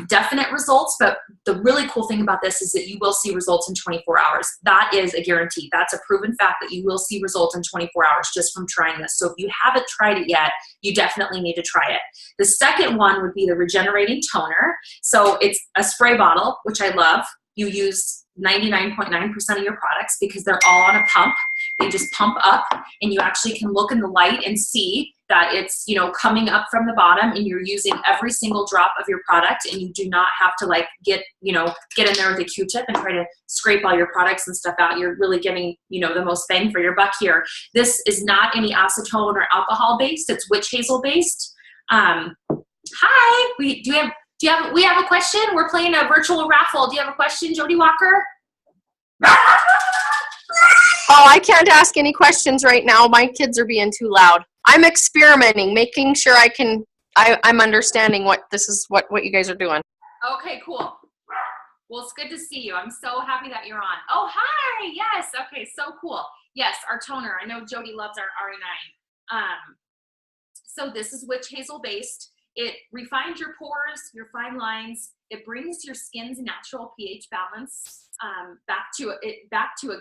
definite results. But the really cool thing about this is that you will see results in 24 hours. That is a guarantee. That's a proven fact that you will see results in 24 hours just from trying this. So if you haven't tried it yet, you definitely need to try it. The second one would be the regenerating toner. So it's a spray bottle, which I love. You use 99.9% of your products because they're all on a pump. They just pump up, and you actually can look in the light and see that it's, you know, coming up from the bottom, and you're using every single drop of your product, and you do not have to like get in there with a Q-tip and try to scrape all your products and stuff out. You're really getting, you know, the most bang for your buck here. This is not any acetone or alcohol based. It's witch hazel based. Hi, we have a question. We're playing a virtual raffle. Do you have a question, Jody Walker? Oh, I can't ask any questions right now. My kids are being too loud. I'm experimenting, making sure I'm understanding what you guys are doing. Okay, cool. Well, it's good to see you. I'm so happy that you're on. Oh, hi. Yes. Okay, so cool. Yes, our toner. I know Jody loves our RE9. So this is witch hazel based. It refines your pores, your fine lines. It brings your skin's natural pH balance back to a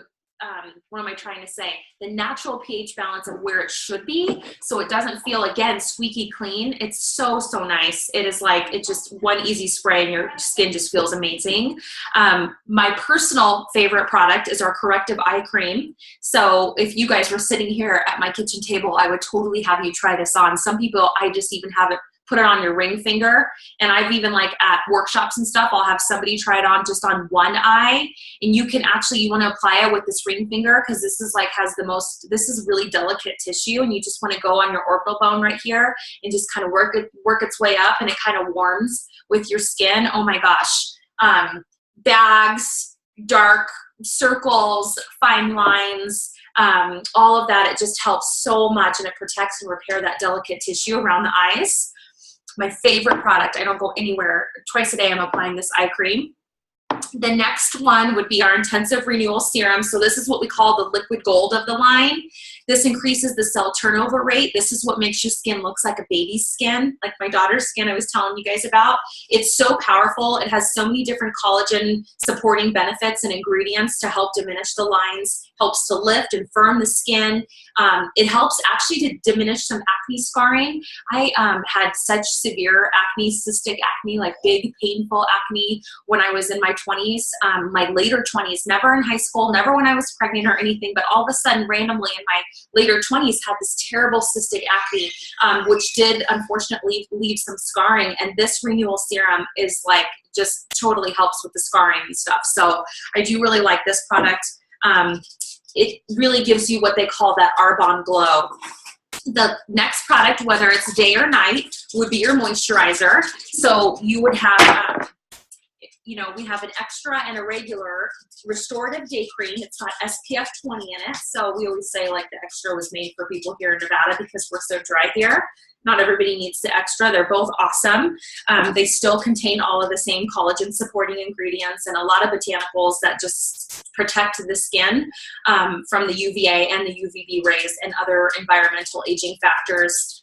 what am I trying to say? The natural pH balance of where it should be, so it doesn't feel, again, squeaky clean. It's so, so nice. It is like, it's just one easy spray and your skin just feels amazing. My personal favorite product is our corrective eye cream. So if you guys were sitting here at my kitchen table, I would totally have you try this on. Some people, I just even have it, put it on your ring finger. And I've even, like, at workshops and stuff, I'll have somebody try it on just on one eye. And you can actually, you want to apply it with this ring finger, because this is like, this is really delicate tissue, and you just want to go on your orbital bone right here and just kind of work its way up, and it kind of warms with your skin. Oh my gosh. Bags, dark circles, fine lines, all of that, it just helps so much, and it protects and repair that delicate tissue around the eyes. My favorite product. I don't go anywhere. Twice a day I'm applying this eye cream. The next one would be our Intensive Renewal Serum. So this is what we call the liquid gold of the line. This increases the cell turnover rate. This is what makes your skin looks like a baby's skin, like my daughter's skin I was telling you guys about. It's so powerful. It has so many different collagen supporting benefits and ingredients to help diminish the lines, helps to lift and firm the skin. It helps actually to diminish some acne scarring. I had such severe acne, cystic acne, like big painful acne when I was in my 20s, my later 20s, never in high school, never when I was pregnant or anything, but all of a sudden randomly in my later 20s had this terrible cystic acne, which did unfortunately leave some scarring. And this renewal serum is like, just totally helps with the scarring and stuff. So I do really like this product. It really gives you what they call that Arbonne glow. The next product, whether it's day or night, would be your moisturizer. So you would have, we have an extra and a regular restorative day cream. It's got SPF 20 in it. So we always say, like, the extra was made for people here in Nevada because we're so dry here. Not everybody needs the extra. They're both awesome. They still contain all of the same collagen supporting ingredients and a lot of botanicals that just protect the skin from the UVA and the UVB rays and other environmental aging factors.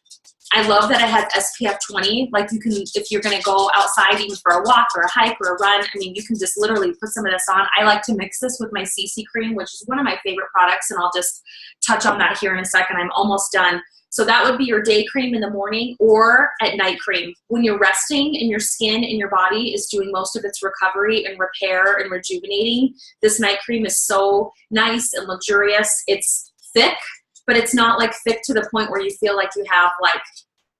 I love that it has SPF 20. Like, you can, if you're going to go outside even for a walk or a hike or a run, I mean, you can just literally put some of this on. I like to mix this with my CC cream, which is one of my favorite products, and I'll just touch on that here in a second. I'm almost done. So that would be your day cream in the morning or at night cream. When you're resting and your skin and your body is doing most of its recovery and repair and rejuvenating, this night cream is so nice and luxurious. It's thick, but it's not like thick to the point where you feel like you have, like,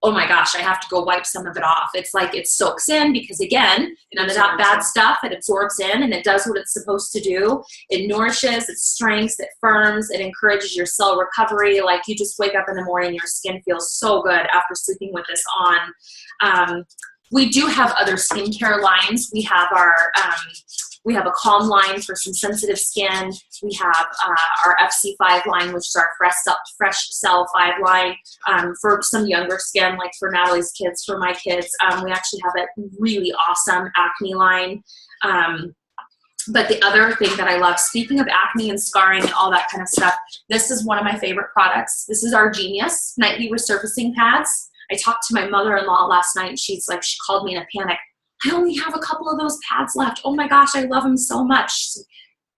oh my gosh, I have to go wipe some of it off. It's like it soaks in because, again, none of that bad stuff, it absorbs in and it does what it's supposed to do. It nourishes, it strengthens, it firms, it encourages your cell recovery. Like, you just wake up in the morning, your skin feels so good after sleeping with this on. We do have other skincare lines. We have a Calm line for some sensitive skin. We have our FC5 line, which is our Fresh Cell 5 line for some younger skin, like for Natalie's kids, for my kids. We actually have a really awesome acne line. But the other thing that I love, speaking of acne and scarring and all that kind of stuff, this is one of my favorite products. This is our Genius Nightly Resurfacing Pads. I talked to my mother-in-law last night, and she called me in a panic. I only have a couple of those pads left. Oh my gosh, I love them so much.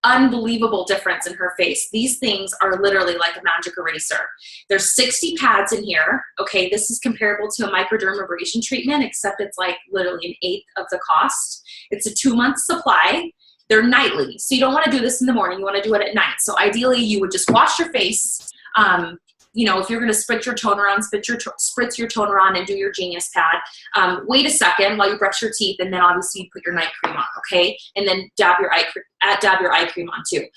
Unbelievable difference in her face. These things are literally like a magic eraser. There's 60 pads in here. Okay, this is comparable to a microdermabrasion treatment, except it's like literally an eighth of the cost. It's a 2-month supply. They're nightly. So you don't want to do this in the morning. You want to do it at night. So ideally, you would just wash your face. If you're going to spritz your toner on, spritz your toner on and do your Genius pad. Wait a second while you brush your teeth, and then obviously you put your night cream on, okay? And then dab your eye cream on too.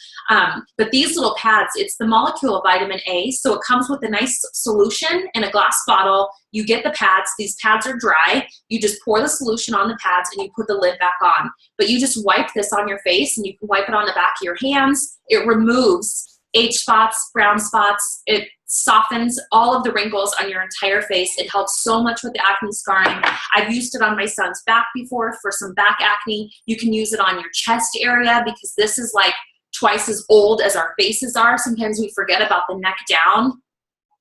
But these little pads, it's the molecule of vitamin A, so it comes with a nice solution in a glass bottle. You get the pads. These pads are dry. You just pour the solution on the pads and you put the lid back on. But you just wipe this on your face, and you can wipe it on the back of your hands. It removes age spots, brown spots. It softens all of the wrinkles on your entire face. It helps so much with the acne scarring. I've used it on my son's back before for some back acne. You can use it on your chest area because this is like twice as old as our faces are. Sometimes we forget about the neck down.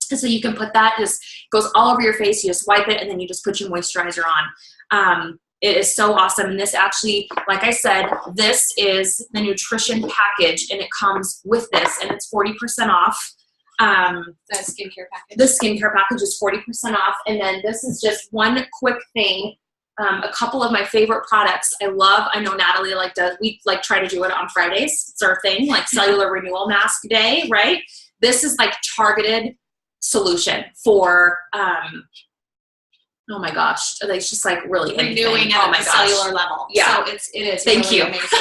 So you can put that, just goes all over your face. You just wipe it, and then you just put your moisturizer on. It is so awesome. And this actually, like I said, this is the nutrition package, and it comes with this, and it's 40% off. The skincare package. The skincare package is 40% off. And then this is just one quick thing. A couple of my favorite products I love. I know Natalie we try to do it on Fridays. It's our thing, like cellular renewal mask day, right? This is like targeted solution for, oh my gosh, it's just like really renewing at a cellular level. Yeah. So it is Thank really you. amazing.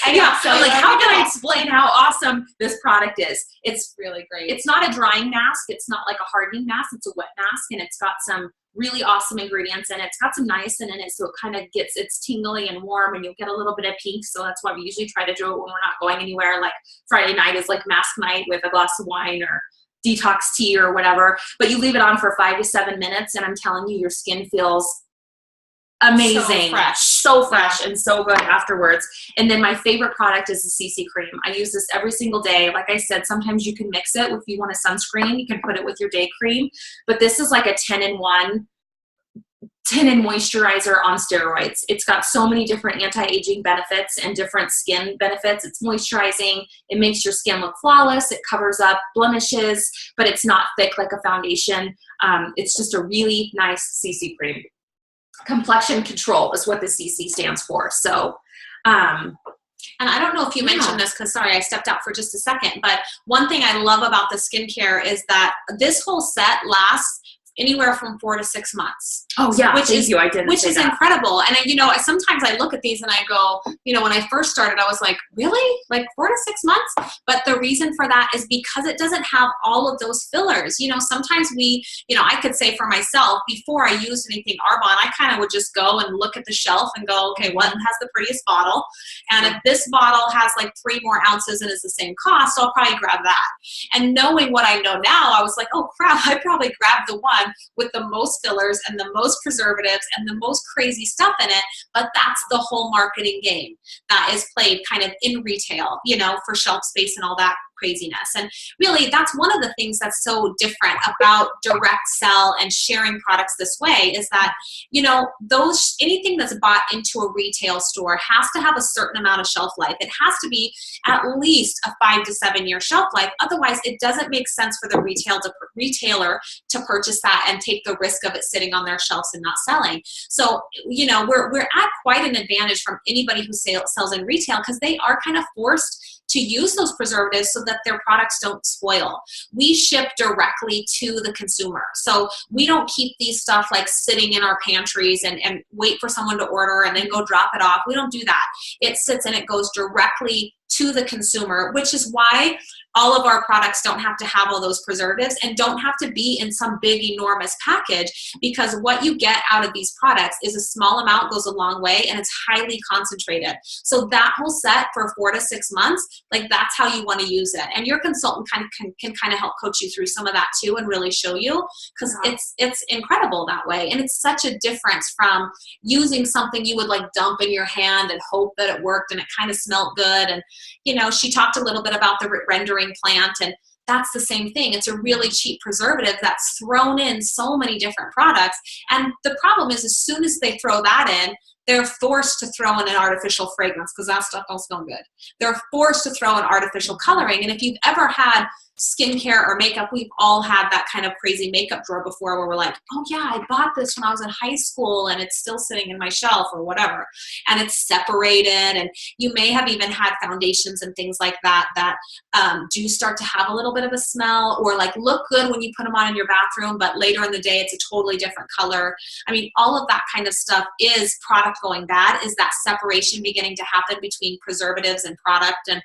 Yeah. So like, how can I explain how awesome this product is? It's really great. It's not a drying mask. It's not like a hardening mask. It's a wet mask, and it's got some really awesome ingredients in it. It's got some niacin in it, so it kind of it's tingly and warm, and you'll get a little bit of pink. So that's why we usually try to do it when we're not going anywhere. Like Friday night is like mask night with a glass of wine or detox tea or whatever. But you leave it on for 5 to 7 minutes, and I'm telling you, your skin feels amazing, so fresh and so good afterwards. And then my favorite product is the CC cream. I use this every single day. Like I said, sometimes you can mix it. If you want a sunscreen, you can put it with your day cream, but this is like a 10-in-1 moisturizer on steroids. It's got so many different anti-aging benefits and different skin benefits. It's moisturizing. It makes your skin look flawless. It covers up blemishes, but it's not thick like a foundation. It's just a really nice CC cream. Complexion control is what the CC stands for. So, and I don't know if you mentioned this, because sorry, I stepped out for just a second, but one thing I love about the skincare is that this whole set lasts anywhere from 4 to 6 months. Oh yeah, which is incredible. And sometimes I look at these and I go, when I first started, I was like, really? Like 4 to 6 months? But the reason for that is because it doesn't have all of those fillers. Sometimes I could say for myself, before I used anything Arbonne, I kind of would just go and look at the shelf and go, okay, what has the prettiest bottle? And if this bottle has like 3 more ounces and is the same cost, I'll probably grab that. And knowing what I know now, I was like, oh crap, I probably grabbed the one with the most fillers and the most preservatives and the most crazy stuff in it. But that's the whole marketing game that is played kind of in retail, for shelf space and all that craziness. And really, that's one of the things that's so different about direct sell and sharing products this way is that, anything that's bought into a retail store has to have a certain amount of shelf life. It has to be at least a 5 to 7 year shelf life. Otherwise, it doesn't make sense for the retailer to purchase that and take the risk of it sitting on their shelves and not selling. So, we're at quite an advantage from anybody who sells in retail, because they are kind of forced to use those preservatives so that their products don't spoil. We ship directly to the consumer. So we don't keep these stuff like sitting in our pantries and wait for someone to order and then go drop it off. We don't do that. It sits and it goes directly to the consumer, which is why all of our products don't have to have all those preservatives and don't have to be in some big, enormous package, because what you get out of these products is a small amount goes a long way, and it's highly concentrated. So that whole set for 4 to 6 months, like that's how you want to use it. And your consultant can kind of help coach you through some of that too and really show you, because it's incredible that way. And it's such a difference from using something you would like dump in your hand and hope that it worked and it kind of smelled good. And she talked a little bit about the rendering plant, and that's the same thing. It's a really cheap preservative that's thrown in so many different products. And the problem is, as soon as they throw that in, they're forced to throw in an artificial fragrance, because that stuff don't smell good. They're forced to throw in artificial coloring. And if you've ever had skincare or makeup, we've all had that kind of crazy makeup drawer before where we're like, oh yeah, I bought this when I was in high school and it's still sitting in my shelf or whatever. And it's separated. And you may have even had foundations and things like that do start to have a little bit of a smell, or like look good when you put them on in your bathroom, but later in the day it's a totally different color. I mean, all of that kind of stuff is product going bad, is that separation beginning to happen between preservatives and product. And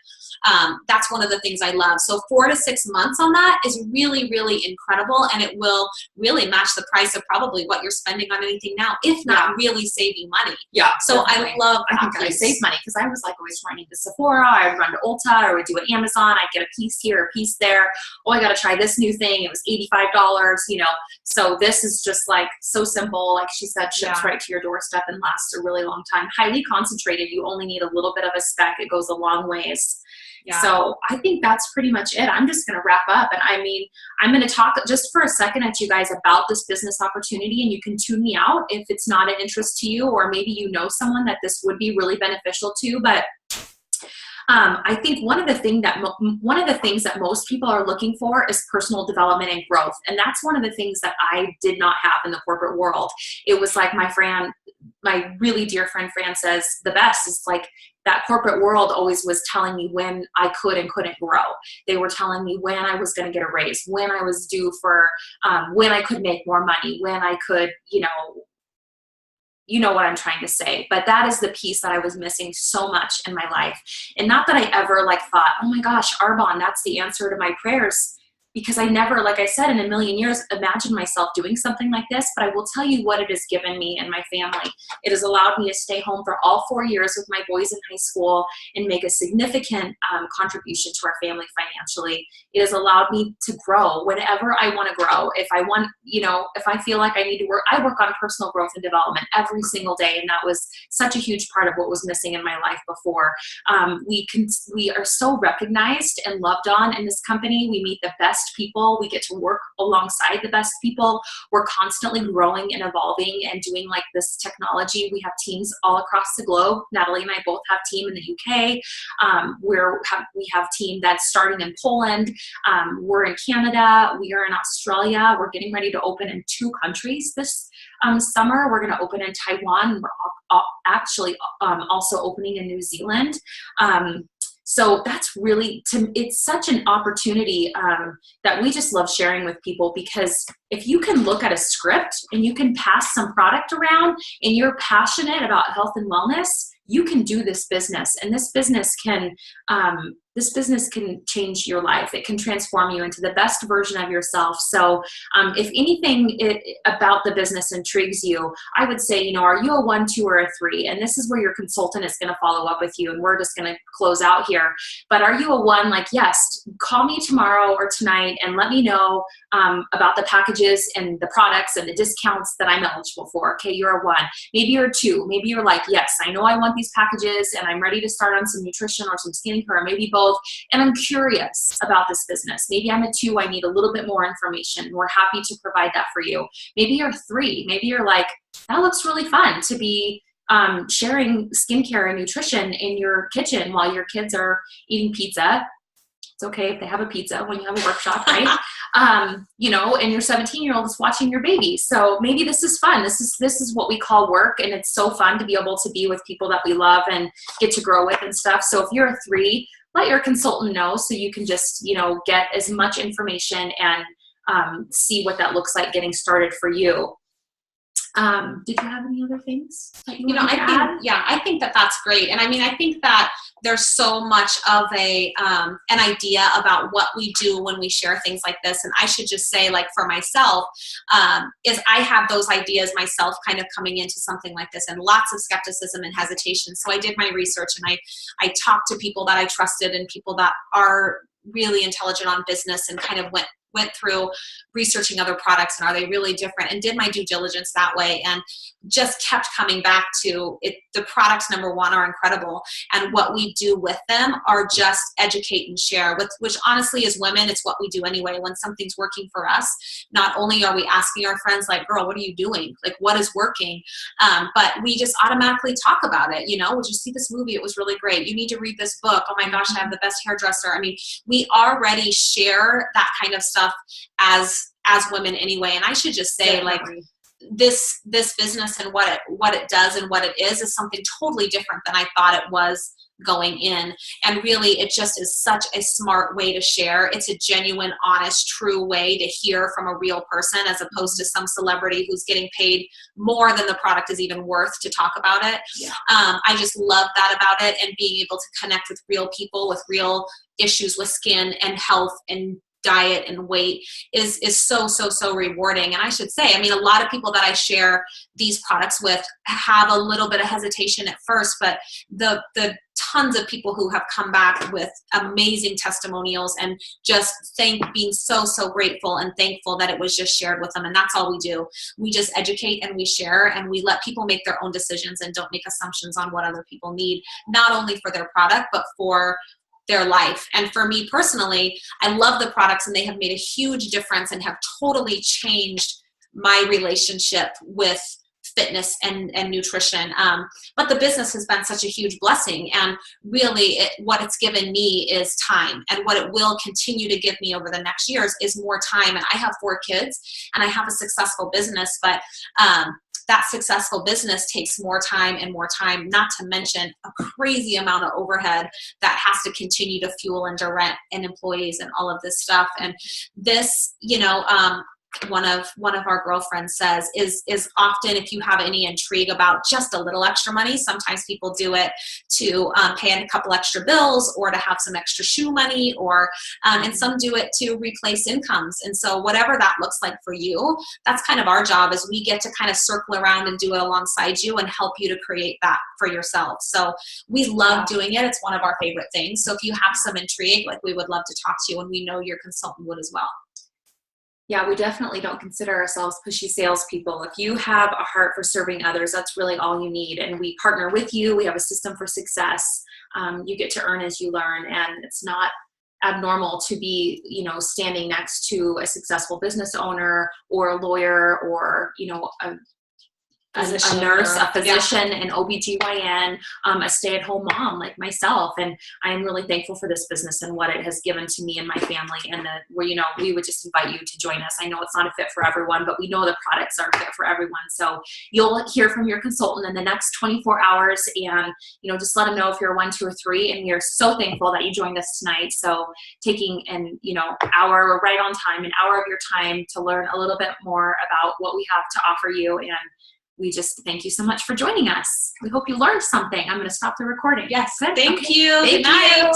that's one of the things I love. So 4 to 6 months on that is really, really incredible, and it will really match the price of probably what you're spending on anything now, if not really saving money. Yeah. So definitely. I love that. I think I save money, because I was like always running to Sephora, I would run to Ulta, I would do an Amazon, I'd get a piece here, a piece there. Oh, I got to try this new thing. It was $85, So this is just like so simple. Like she said, ships right to your doorstep and lasts a really long time. Highly concentrated. You only need a little bit of a speck. It goes a long ways. Yeah. So I think that's pretty much it. I'm just going to wrap up. And I mean, I'm going to talk just for a second at you guys about this business opportunity, and you can tune me out if it's not an interest to you, or maybe you know someone that this would be really beneficial to. But I think one of the things that most people are looking for is personal development and growth. And that's one of the things that I did not have in the corporate world. It was like my really dear friend Fran says the best is like that corporate world always was telling me when I could and couldn't grow. They were telling me when I was going to get a raise, when I was due for, when I could make more money, when I could, you know what I'm trying to say. But that is the piece that I was missing so much in my life. And not that I ever like thought, oh my gosh, Arbonne, that's the answer to my prayers. Because I never, like I said, in a million years, imagined myself doing something like this. But I will tell you what it has given me and my family. It has allowed me to stay home for all 4 years with my boys in high school and make a significant contribution to our family financially. It has allowed me to grow whenever I want to grow. If I want, if I feel like I need to work, I work on personal growth and development every single day. And that was such a huge part of what was missing in my life before. We are so recognized and loved on in this company. We meet the best people. We get to work alongside the best people. We're constantly growing and evolving and doing like this technology. We have teams all across the globe. Natalie and I both have a team in the UK. We have team that's starting in Poland. We're in Canada. We are in Australia. We're getting ready to open in 2 countries this summer. We're going to open in Taiwan. We're actually also opening in New Zealand. So that's really, it's such an opportunity that we just love sharing with people, because if you can look at a script and you can pass some product around and you're passionate about health and wellness, you can do this business, and this business can change your life. It can transform you into the best version of yourself. So if anything about the business intrigues you, I would say, are you a 1, 2, or a 3? And this is where your consultant is going to follow up with you, and we're just going to close out here. But are you a 1? Like, yes, call me tomorrow or tonight and let me know about the packages and the products and the discounts that I'm eligible for. Okay, you're a 1. Maybe you're a 2. Maybe you're like, yes, I know I want these packages and I'm ready to start on some nutrition or some skincare, or maybe both. And I'm curious about this business. Maybe I'm a 2. I need a little bit more information. We're happy to provide that for you. Maybe you're a 3. Maybe you're like, that looks really fun to be sharing skincare and nutrition in your kitchen while your kids are eating pizza. It's okay if they have a pizza when you have a workshop, right? And your 17-year-old is watching your baby. So maybe this is fun. This is what we call work, and it's so fun to be able to be with people that we love and get to grow with and stuff. So if you're a 3, let your consultant know so you can just, get as much information and see what that looks like getting started for you. Did you have any other things that you want to add? I think that that's great. And I mean, I think that there's so much of an idea about what we do when we share things like this. And I should just say, like, for myself, is I have those ideas myself kind of coming into something like this, and lots of skepticism and hesitation. So I did my research, and I talked to people that I trusted and people that are really intelligent on business, and kind of went through researching other products and are they really different, and did my due diligence that way, and just kept coming back to it. The products, number one, are incredible, and what we do with them are just educate and share, which honestly, as women, it's what we do anyway. When something's working for us, not only are we asking our friends, like, girl, what are you doing? Like, what is working? But we just automatically talk about it. Would you see this movie? It was really great. You need to read this book. Oh my gosh, I have the best hairdresser. I mean, we already share that kind of stuff as women anyway. And I should just say, like, this business and what it does and what it is something totally different than I thought it was going in. And really, it just is such a smart way to share. It's a genuine, honest, true way to hear from a real person, as opposed to some celebrity who's getting paid more than the product is even worth to talk about it. Yeah. I just love that about it, and being able to connect with real people with real issues with skin and health and diet and weight is so rewarding. And I should say, I mean, a lot of people that I share these products with have a little bit of hesitation at first, but the tons of people who have come back with amazing testimonials and just being so grateful and thankful that it was just shared with them. And that's all we do. We just educate and we share, and we let people make their own decisions and don't make assumptions on what other people need, not only for their product, but for their life. And for me personally, I love the products, and they have made a huge difference and have totally changed my relationship with fitness and nutrition. But the business has been such a huge blessing, and really what it's given me is time, and what it will continue to give me over the next years is more time. And I have 4 kids and I have a successful business, but that successful business takes more time and more time, not to mention a crazy amount of overhead that has to continue to fuel and rent and employees and all of this stuff. And this, one of our girlfriends says is often, if you have any intrigue about just a little extra money, sometimes people do it to pay a couple extra bills, or to have some extra shoe money, or and some do it to replace incomes. And so whatever that looks like for you, that's kind of our job, is we get to kind of circle around and do it alongside you and help you to create that for yourself. So we love doing it. It's one of our favorite things. So if you have some intrigue, like, we would love to talk to you, and we know your consultant would as well. Yeah, we definitely don't consider ourselves pushy salespeople. If you have a heart for serving others, that's really all you need. And we partner with you. We have a system for success. You get to earn as you learn. And it's not abnormal to be, standing next to a successful business owner or a lawyer, or, a nurse, a physician, an OBGYN, a stay-at-home mom like myself. And I am really thankful for this business and what it has given to me and my family. And we would just invite you to join us. I know it's not a fit for everyone, but we know the products are fit for everyone. So you'll hear from your consultant in the next 24 hours, and, just let them know if you're 1, 2, or 3. And we are so thankful that you joined us tonight. So taking hour right on time, an hour of your time to learn a little bit more about what we have to offer you. And we just thank you so much for joining us. We hope you learned something. I'm going to stop the recording. Yes. Thank you. Good night.